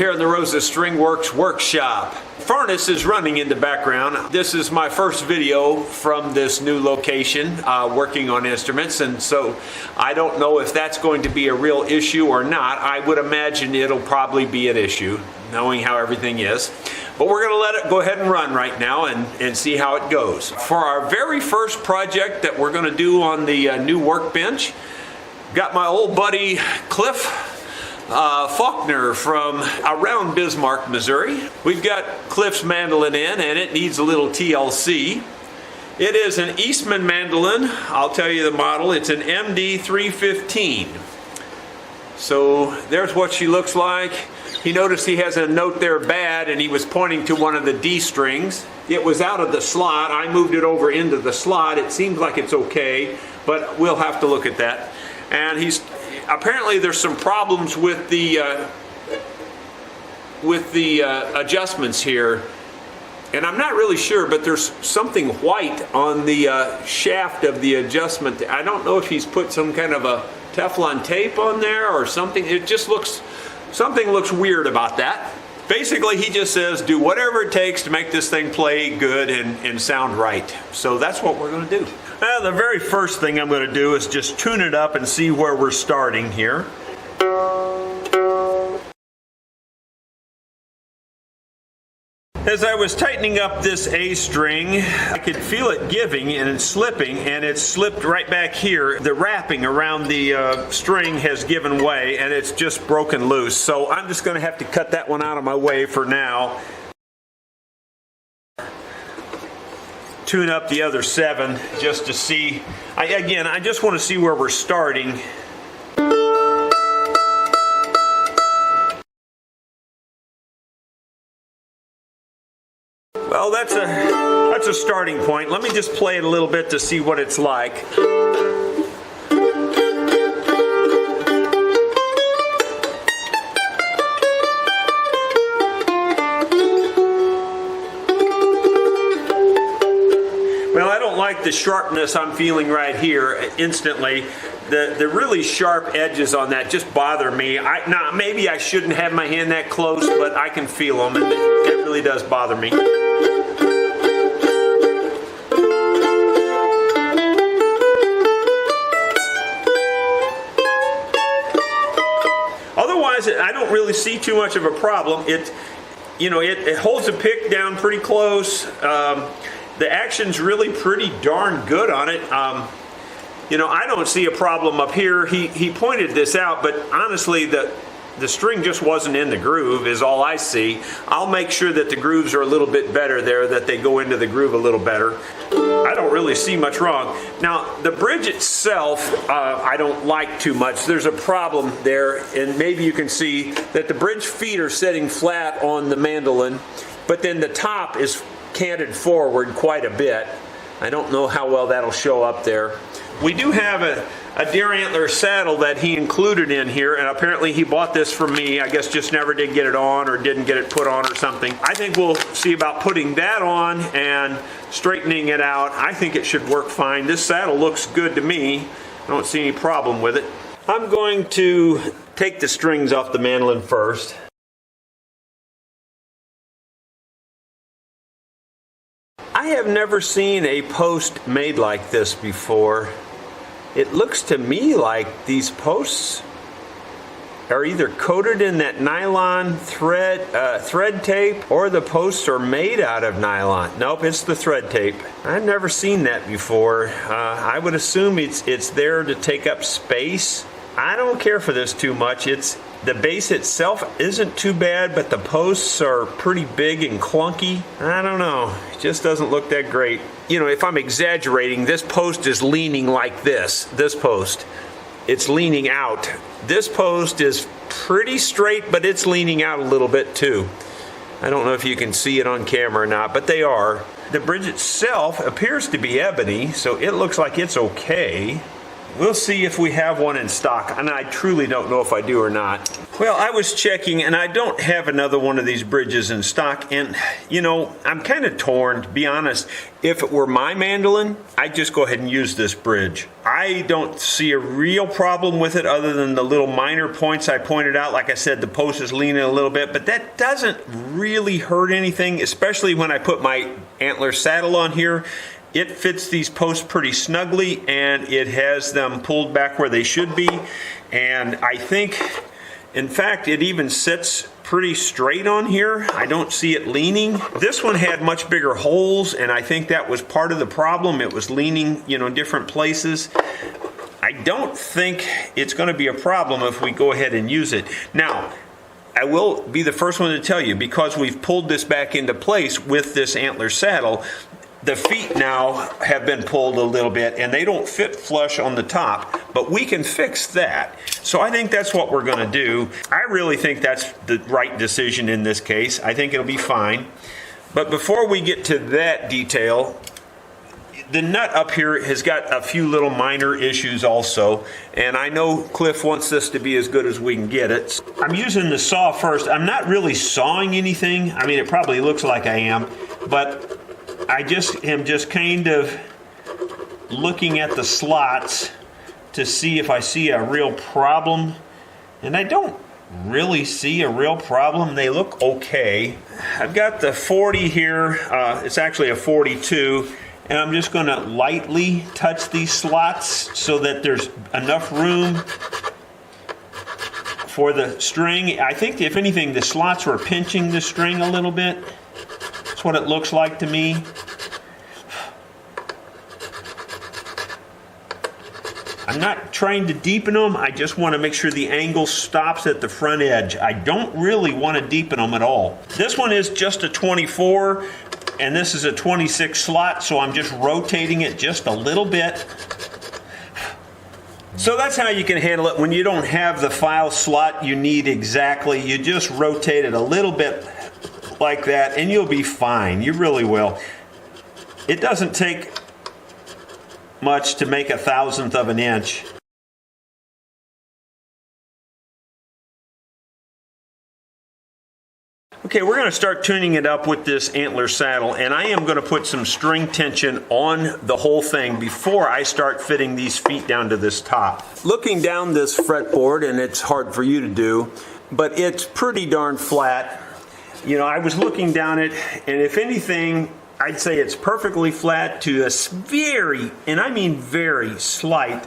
here in the Rosa String Works workshop. Furnace is running in the background. This is my first video from this new location working on instruments, and so I don't know if that's going to be a real issue or not. I would imagine it'll probably be an issue, knowing how everything is. But we're going to let it go ahead and run right now and see how it goes. For our very first project that we're going to do on the new workbench, got my old buddy Cliff Faulkner from around Bismarck, Missouri. We've got Cliff's mandolin in, and it needs a little TLC. It is an Eastman mandolin. I'll tell you the model. It's an MD315. So there's what she looks like. He noticed he has a note there bad, and he was pointing to one of the D strings. It was out of the slot. I moved it over into the slot. It seems like it's okay, but we'll have to look at that. And apparently there's some problems with the adjustments here, and I'm not really sure, but there's something white on the shaft of the adjustment. I don't know if he's put some kind of a Teflon tape on there or something. It just something looks weird about that. Basically, he just says do whatever it takes to make this thing play good and sound right. So that's what we're going to do. The very first thing I'm going to do is just tune it up and see where we're starting here. As I was tightening up this A string, I could feel it giving and it's slipping, and it's slipped right back here. The wrapping around the string has given way and it's just broken loose. So I'm just going to have to cut that one out of my way for now. Tune up the other 7 just to see. I just want to see where we're starting. Well, that's a starting point. Let me just play it a little bit to see what it's like. Well, I don't like the sharpness I'm feeling right here instantly. The really sharp edges on that just bother me. Now, maybe I shouldn't have my hand that close, but I can feel them, and it really does bother me. Otherwise, I don't really see too much of a problem. It holds the pick down pretty close. The action's really pretty darn good on it. I don't see a problem up here. He pointed this out, but honestly, the string just wasn't in the groove is all I see. I'll make sure that the grooves are a little bit better there, that they go into the groove a little better. I don't really see much wrong. Now, the bridge itself, I don't like too much. There's a problem there, and maybe you can see that the bridge feet are sitting flat on the mandolin, but then the top is canted forward quite a bit. I don't know how well that'll show up there. We do have a deer antler saddle that he included in here, and apparently he bought this from me. I guess just never did get it on or didn't get it put on or something. I think we'll see about putting that on and straightening it out. I think it should work fine. This saddle looks good to me. I don't see any problem with it. I'm going to take the strings off the mandolin first. I have never seen a post made like this before. It looks to me like these posts are either coated in that nylon thread tape, or the posts are made out of nylon. Nope, it's the thread tape. I've never seen that before. I would assume it's there to take up space. I don't care for this too much. The base itself isn't too bad, but the posts are pretty big and clunky. I don't know. It just doesn't look that great. If I'm exaggerating, this post is leaning like this. This post. It's leaning out. This post is pretty straight, but it's leaning out a little bit too. I don't know if you can see it on camera or not, but they are. The bridge itself appears to be ebony, so it looks like it's okay. We'll see if we have one in stock, and I truly don't know if I do or not. Well, I was checking, and I don't have another one of these bridges in stock, and, you know, I'm kind of torn, to be honest. If it were my mandolin, I'd just go ahead and use this bridge. I don't see a real problem with it other than the little minor points I pointed out. Like I said, the post is leaning a little bit, but that doesn't really hurt anything, especially when I put my Antler saddle on here. It fits these posts pretty snugly, and it has them pulled back where they should be. And I think, in fact, it even sits pretty straight on here. I don't see it leaning. This one had much bigger holes, and I think that was part of the problem. It was leaning, you know, in different places. I don't think it's going to be a problem if we go ahead and use it. Now, I will be the first one to tell you, because we've pulled this back into place with this Antler saddle, the feet now have been pulled a little bit, and they don't fit flush on the top, but we can fix that. So I think that's what we're going to do. I really think that's the right decision in this case. I think it'll be fine. But before we get to that detail, the nut up here has got a few little minor issues also, and I know Cliff wants this to be as good as we can get it. I'm using the saw first. I'm not really sawing anything. I mean, it probably looks like I am, but I am just kind of looking at the slots to see if I see a real problem, and I don't really see a real problem. They look okay. I've got the 40 here. It's actually a 42, and I'm just going to lightly touch these slots so that there's enough room for the string. I think, if anything, the slots were pinching the string a little bit. That's what it looks like to me. I'm not trying to deepen them. I just want to make sure the angle stops at the front edge. I don't really want to deepen them at all. This one is just a 24, and this is a 26 slot, so I'm just rotating it just a little bit. So that's how you can handle it when you don't have the file slot you need exactly. You just rotate it a little bit like that, and you'll be fine. You really will. It doesn't take much to make 1/1000th of an inch. Okay, we're going to start tuning it up with this Antler saddle, and I am going to put some string tension on the whole thing before I start fitting these feet down to this top. Looking down this fretboard, and it's hard for you to do, but it's pretty darn flat. You know, I was looking down it, and if anything, I'd say it's perfectly flat to a very, and I mean very slight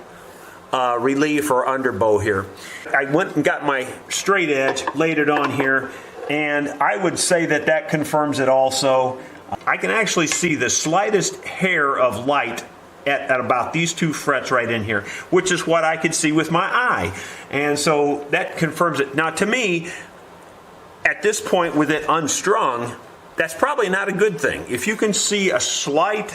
relief or underbow here. I went and got my straight edge, laid it on here, and I would say that that confirms it also. I can actually see the slightest hair of light at about these two frets right in here, which is what I could see with my eye. And so that confirms it. Now, to me, at this point with it unstrung, that's probably not a good thing. If you can see a slight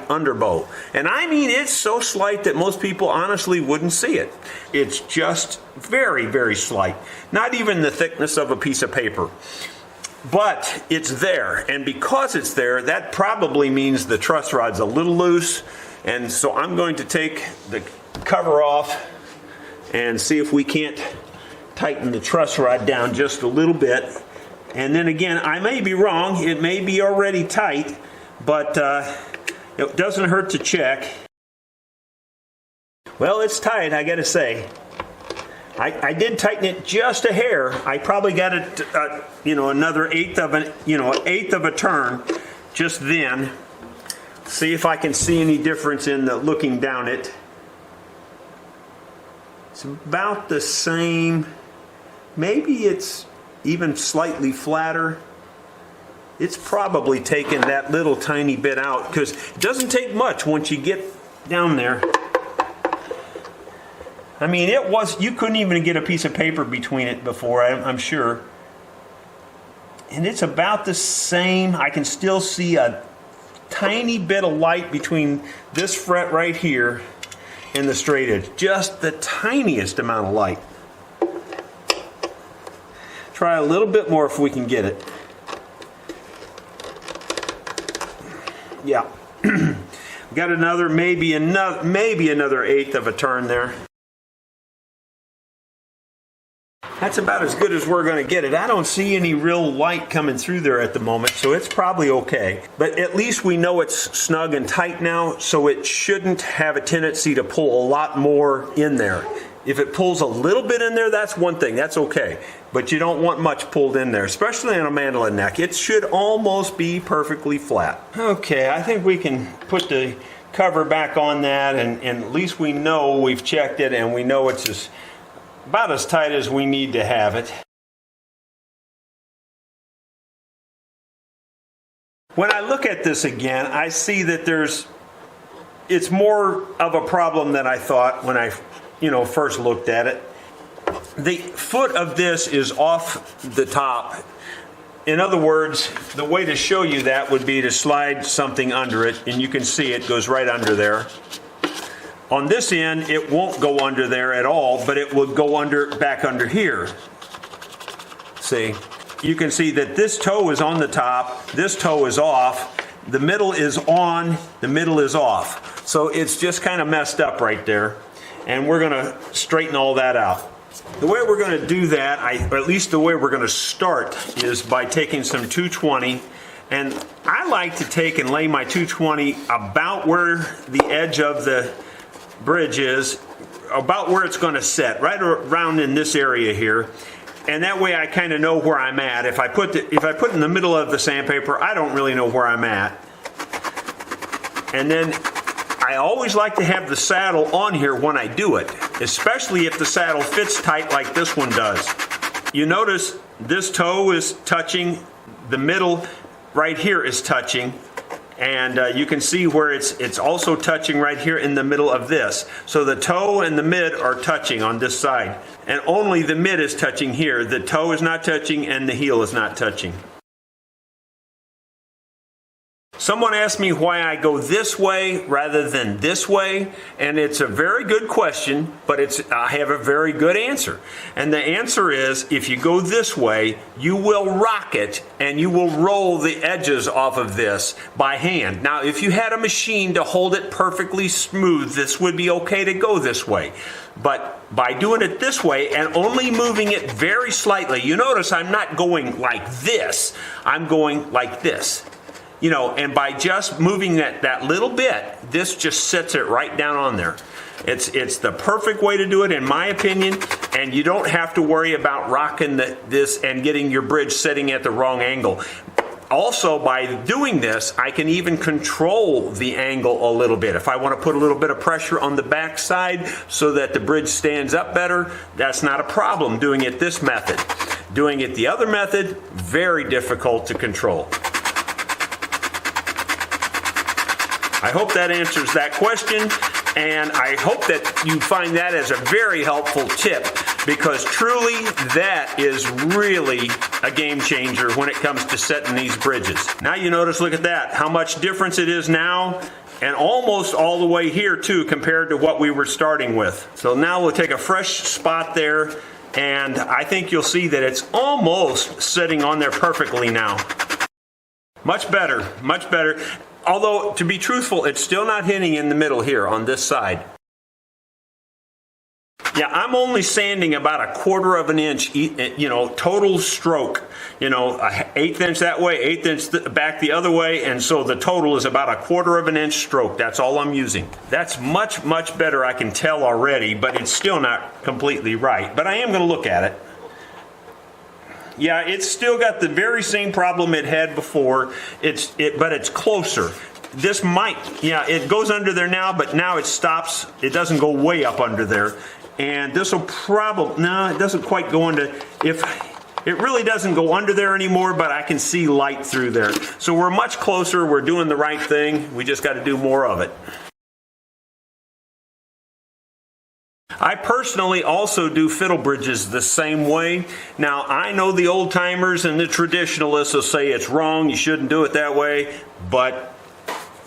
underbow, and I mean it's so slight that most people honestly wouldn't see it. It's just very, very slight. Not even the thickness of a piece of paper. But it's there, and because it's there, that probably means the truss rod's a little loose, and so I'm going to take the cover off and see if we can't tighten the truss rod down just a little bit. And then again, I may be wrong, it may be already tight, but it doesn't hurt to check. Well, it's tight, I gotta say. I did tighten it just a hair. I probably got it, another eighth of a turn just then. See if I can see any difference in the looking down it. It's about the same. Maybe it's even slightly flatter. It's probably taken that little tiny bit out, because it doesn't take much once you get down there. I mean, you couldn't even get a piece of paper between it before, I'm sure. And it's about the same. I can still see a tiny bit of light between this fret right here and the straight edge. Just the tiniest amount of light. Try a little bit more if we can get it. Yeah. Got another, maybe another eighth of a turn there. That's about as good as we're going to get it. I don't see any real light coming through there at the moment, so it's probably okay. But at least we know it's snug and tight now, so it shouldn't have a tendency to pull a lot more in there. If it pulls a little bit in there, that's one thing, that's okay. But you don't want much pulled in there, especially on a mandolin neck. It should almost be perfectly flat. Okay, I think we can put the cover back on that, and at least we know we've checked it and we know it's about as tight as we need to have it. When I look at this again, I see that it's more of a problem than I thought when I first looked at it. The foot of this is off the top. In other words, the way to show you that would be to slide something under it, and you can see it goes right under there. On this end, it won't go under there at all, but it will go back under here. See, you can see that this toe is on the top, this toe is off, the middle is on, the middle is off. So it's just kind of messed up right there, and we're going to straighten all that out. The way we're going to do that, or at least the way we're going to start, is by taking some 220. And I like to take and lay my 220 about where the edge of the bridge is, about where it's going to set, right around in this area here. And that way I kind of know where I'm at. If I put in the middle of the sandpaper, I don't really know where I'm at. And then I always like to have the saddle on here when I do it, especially if the saddle fits tight like this one does. You notice this toe is touching, the middle right here is touching, and you can see where it's also touching right here in the middle of this. So the toe and the mid are touching on this side, and only the mid is touching here. The toe is not touching and the heel is not touching. Someone asked me why I go this way rather than this way, and it's a very good question, but I have a very good answer. And the answer is, if you go this way, you will rock it and you will roll the edges off of this by hand. Now, if you had a machine to hold it perfectly smooth, this would be okay to go this way. But by doing it this way and only moving it very slightly, you notice I'm not going like this, I'm going like this. And by just moving that little bit, this just sets it right down on there. It's the perfect way to do it, in my opinion, and you don't have to worry about rocking this and getting your bridge setting at the wrong angle. Also, by doing this, I can even control the angle a little bit. If I want to put a little bit of pressure on the back side so that the bridge stands up better, that's not a problem doing it this method. Doing it the other method, very difficult to control. I hope that answers that question, and I hope that you find that as a very helpful tip, because truly that is really a game changer when it comes to setting these bridges. Now you notice, look at that, how much difference it is now, and almost all the way here too compared to what we were starting with. So now we'll take a fresh spot there, and I think you'll see that it's almost sitting on there perfectly now. Much better, much better. Although, to be truthful, it's still not hitting in the middle here on this side. Yeah, I'm only sanding about 1/4 of an inch, total stroke. An 1/8 inch that way, 1/8 inch back the other way, and so the total is about 1/4 of an inch stroke. That's all I'm using. That's much, much better, I can tell already, but it's still not completely right. But I am going to look at it. Yeah, it's still got the very same problem it had before. But it's closer. This might, it goes under there now, but now it stops. It doesn't go way up under there. And this will probably, no, it doesn't quite go into, it really doesn't go under there anymore, but I can see light through there. So we're much closer. We're doing the right thing. We just got to do more of it. I personally also do fiddle bridges the same way. Now, I know the old timers and the traditionalists will say it's wrong, you shouldn't do it that way, but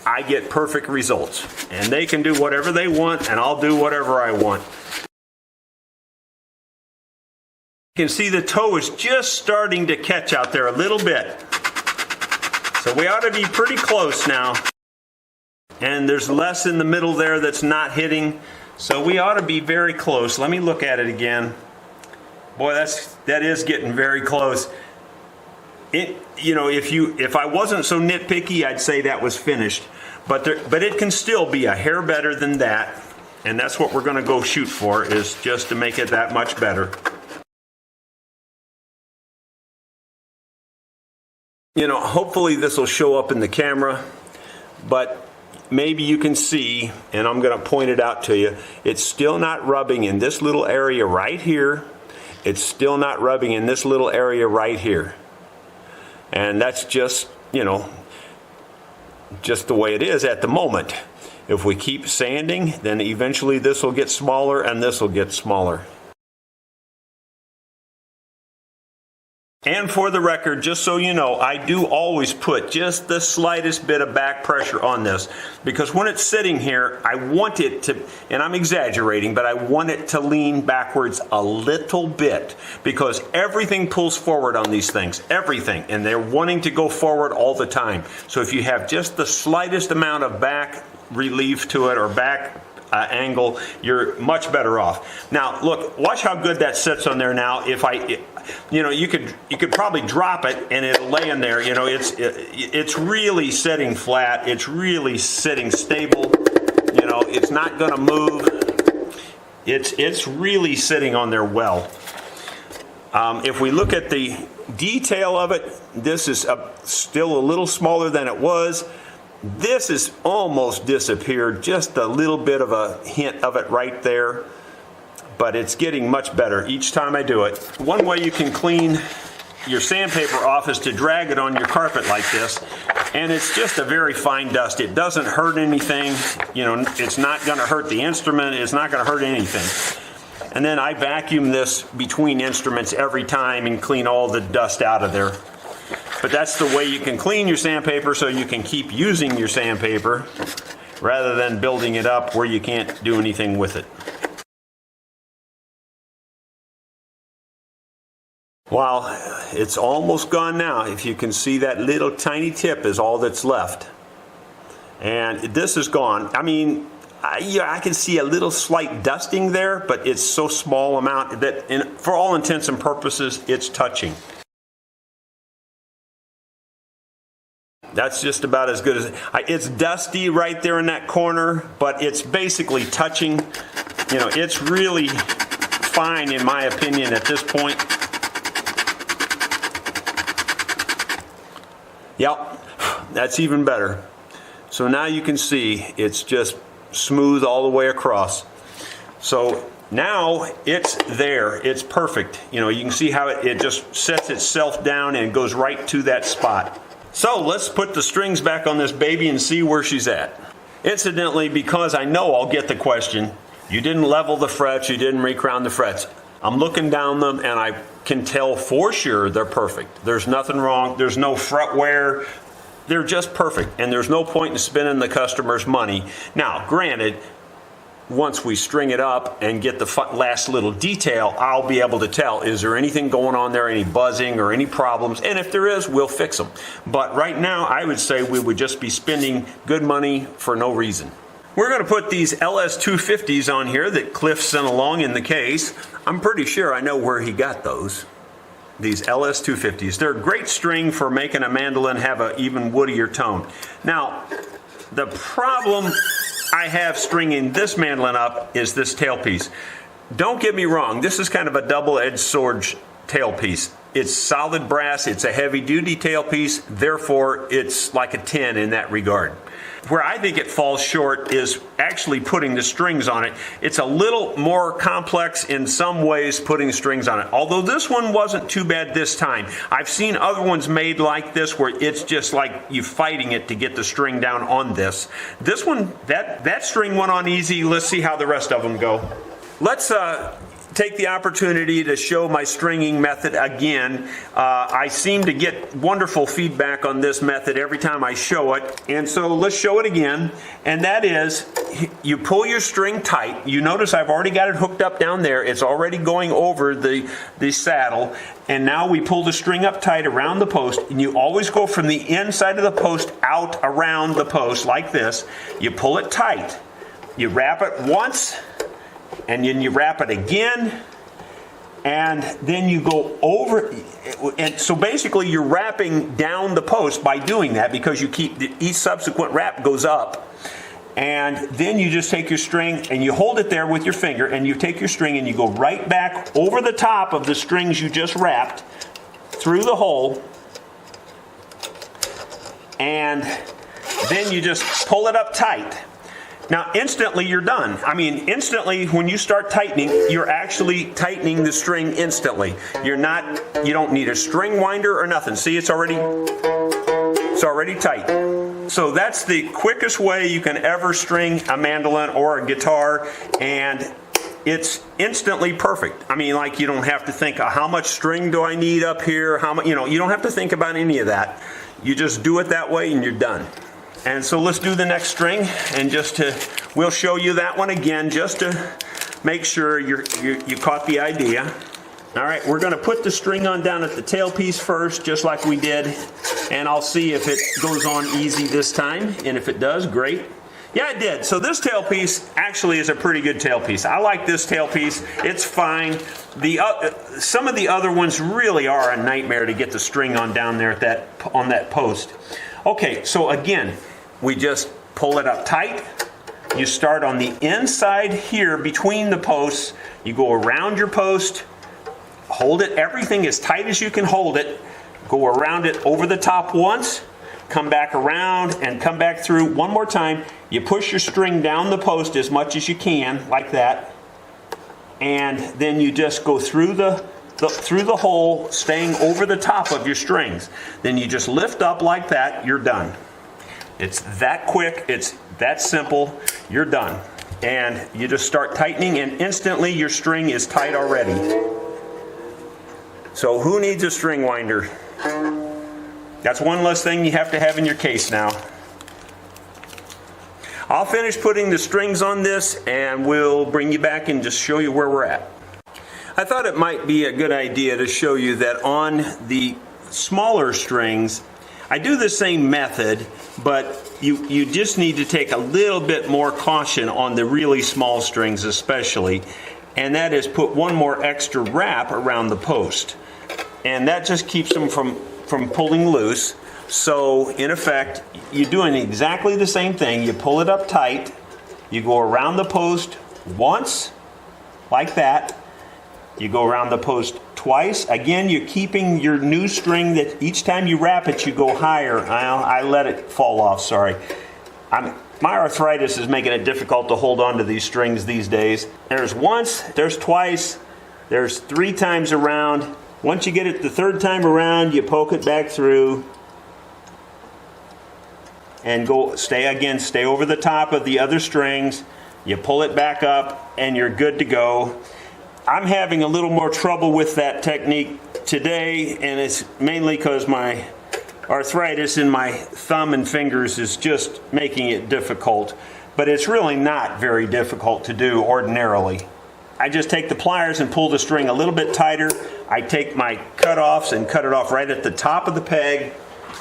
I get perfect results. And they can do whatever they want, and I'll do whatever I want. You can see the toe is just starting to catch out there a little bit. So we ought to be pretty close now. And there's less in the middle there that's not hitting. So we ought to be very close. Let me look at it again. Boy, that is getting very close. If I wasn't so nitpicky, I'd say that was finished. But it can still be a hair better than that. And that's what we're going to go shoot for, is just to make it that much better. Hopefully this will show up in the camera, but maybe you can see, and I'm going to point it out to you, it's still not rubbing in this little area right here. It's still not rubbing in this little area right here. And that's just, just the way it is at the moment. If we keep sanding, then eventually this will get smaller and this will get smaller. And for the record, just so you know, I do always put just the slightest bit of back pressure on this, because when it's sitting here, I want it to, and I'm exaggerating, but I want it to lean backwards a little bit, because everything pulls forward on these things, everything, and they're wanting to go forward all the time. So if you have just the slightest amount of back relief to it, or back angle, you're much better off. Now look, watch how good that sits on there now. You could probably drop it and it'll lay in there. It's really sitting flat. It's really sitting stable. It's not going to move. It's really sitting on there well. If we look at the detail of it, this is still a little smaller than it was. This has almost disappeared, just a little bit of a hint of it right there, but it's getting much better each time I do it. One way you can clean your sandpaper off is to drag it on your carpet like this, and it's just a very fine dust. It doesn't hurt anything. It's not going to hurt the instrument. It's not going to hurt anything. And then I vacuum this between instruments every time and clean all the dust out of there. But that's the way you can clean your sandpaper, so you can keep using your sandpaper rather than building it up where you can't do anything with it. Well, it's almost gone now. If you can see, that little tiny tip is all that's left. And this is gone. I mean, I can see a little slight dusting there, but it's so small amount that, for all intents and purposes, it's touching. That's just about as good as it's dusty right there in that corner, but it's basically touching. It's really fine in my opinion at this point. Yep, that's even better. So now you can see it's just smooth all the way across. So now it's there. It's perfect. You can see how it just sets itself down and goes right to that spot. So let's put the strings back on this baby and see where she's at. Incidentally, because I know I'll get the question, you didn't level the frets, you didn't recrown the frets. I'm looking down them and I can tell for sure they're perfect. There's nothing wrong. There's no fret wear. They're just perfect, and there's no point in spending the customer's money. Now, granted, once we string it up and get the last little detail, I'll be able to tell, is there anything going on there, any buzzing or any problems? And if there is, we'll fix them. But right now, I would say we would just be spending good money for no reason. We're going to put these LS250s on here that Cliff sent along in the case. I'm pretty sure I know where he got those. These LS250s. They're a great string for making a mandolin have an even woodier tone. Now, the problem I have stringing this mandolin up is this tailpiece. Don't get me wrong, this is kind of a double-edged sword tailpiece. It's solid brass, it's a heavy-duty tailpiece, therefore it's like a 10 in that regard. Where I think it falls short is actually putting the strings on it. It's a little more complex in some ways putting strings on it. Although this one wasn't too bad this time. I've seen other ones made like this where it's just like you fighting it to get the string down on this. This one, that string went on easy. Let's see how the rest of them go. Let's take the opportunity to show my stringing method again. I seem to get wonderful feedback on this method every time I show it, and so let's show it again. And that is, you pull your string tight. You notice I've already got it hooked up down there. It's already going over the saddle, and now we pull the string up tight around the post, and you always go from the inside of the post out around the post like this. You pull it tight. You wrap it once, and then you wrap it again, and then you go over. And so basically you're wrapping down the post by doing that, because you keep each subsequent wrap goes up. And then you just take your string and you hold it there with your finger, and you take your string and you go right back over the top of the strings you just wrapped through the hole, and then you just pull it up tight. Now instantly you're done. I mean, instantly when you start tightening, you're actually tightening the string instantly. You don't need a string winder or nothing. See, it's already tight. So that's the quickest way you can ever string a mandolin or a guitar, and it's instantly perfect. I mean, like, you don't have to think, how much string do I need up here? How much, you don't have to think about any of that. You just do it that way and you're done. And so let's do the next string, and we'll show you that one again just to make sure you caught the idea. All right, we're going to put the string on down at the tailpiece first, just like we did, and I'll see if it goes on easy this time, and if it does, great. Yeah, it did. So this tailpiece actually is a pretty good tailpiece. I like this tailpiece. It's fine. Some of the other ones really are a nightmare to get the string on down there on that post. Okay, so again, we just pull it up tight. You start on the inside here between the posts. You go around your post, hold it, everything as tight as you can hold it. Go around it over the top once, come back around and come back through one more time. You push your string down the post as much as you can, like that. And then you just go through the hole, staying over the top of your strings. Then you just lift up like that, you're done. It's that quick, it's that simple, you're done. And you just start tightening, and instantly your string is tight already. So who needs a string winder? That's one less thing you have to have in your case now. I'll finish putting the strings on this, and we'll bring you back and just show you where we're at. I thought it might be a good idea to show you that on the smaller strings, I do the same method, but you just need to take a little bit more caution on the really small strings especially, and that is put one more extra wrap around the post. And that just keeps them from pulling loose. So in effect, you're doing exactly the same thing. You pull it up tight, you go around the post once, like that. You go around the post twice. Again, you're keeping your new string that each time you wrap it, you go higher. I let it fall off, sorry. My arthritis is making it difficult to hold on to these strings these days. There's once, there's twice, there's 3 times around. Once you get it the 3rd time around, you poke it back through and stay over the top of the other strings. You pull it back up and you're good to go. I'm having a little more trouble with that technique today, and it's mainly because my arthritis in my thumb and fingers is just making it difficult. But it's really not very difficult to do ordinarily. I just take the pliers and pull the string a little bit tighter. I take my cut-offs and cut it off right at the top of the peg.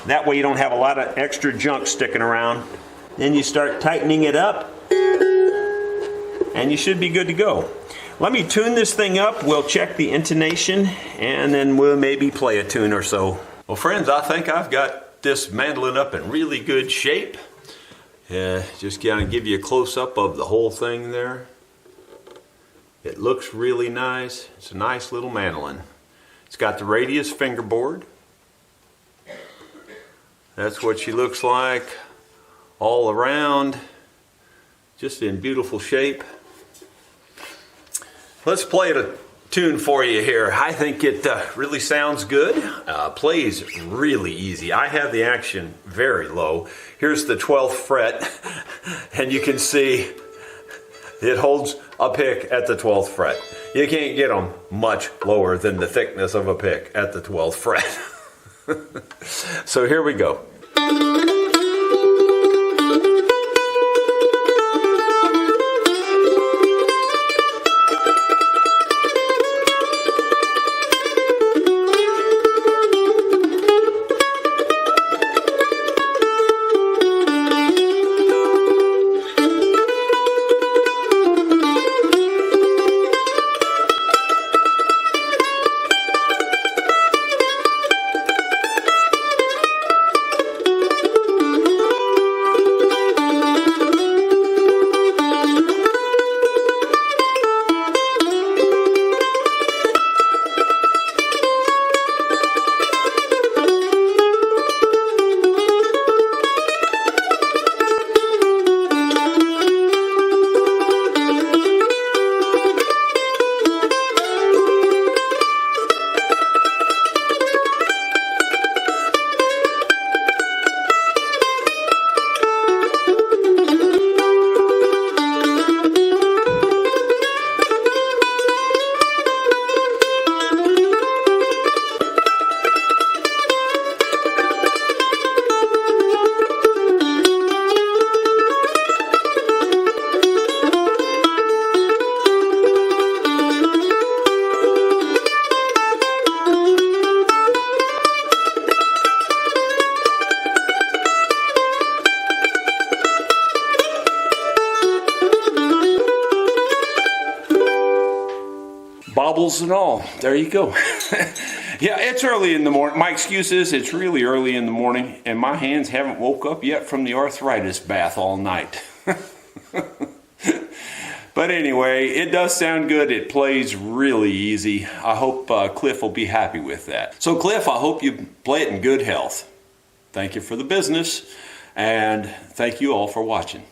That way you don't have a lot of extra junk sticking around. Then you start tightening it up, and you should be good to go. Let me tune this thing up. We'll check the intonation, and then we'll maybe play a tune or so. Well, friends, I think I've got this mandolin up in really good shape. Just kind of give you a close-up of the whole thing there. It looks really nice. It's a nice little mandolin. It's got the radius fingerboard. That's what she looks like all around. Just in beautiful shape. Let's play a tune for you here. I think it really sounds good. Plays really easy. I have the action very low. Here's the 12th fret, and you can see it holds a pick at the 12th fret. You can't get them much lower than the thickness of a pick at the 12th fret. So here we go. Bobbles and all. There you go. Yeah, it's early in the morning. My excuse is it's really early in the morning and my hands haven't woke up yet from the arthritis bath all night. But anyway, it does sound good. It plays really easy. I hope Cliff will be happy with that. So Cliff, I hope you play it in good health. Thank you for the business and thank you all for watching.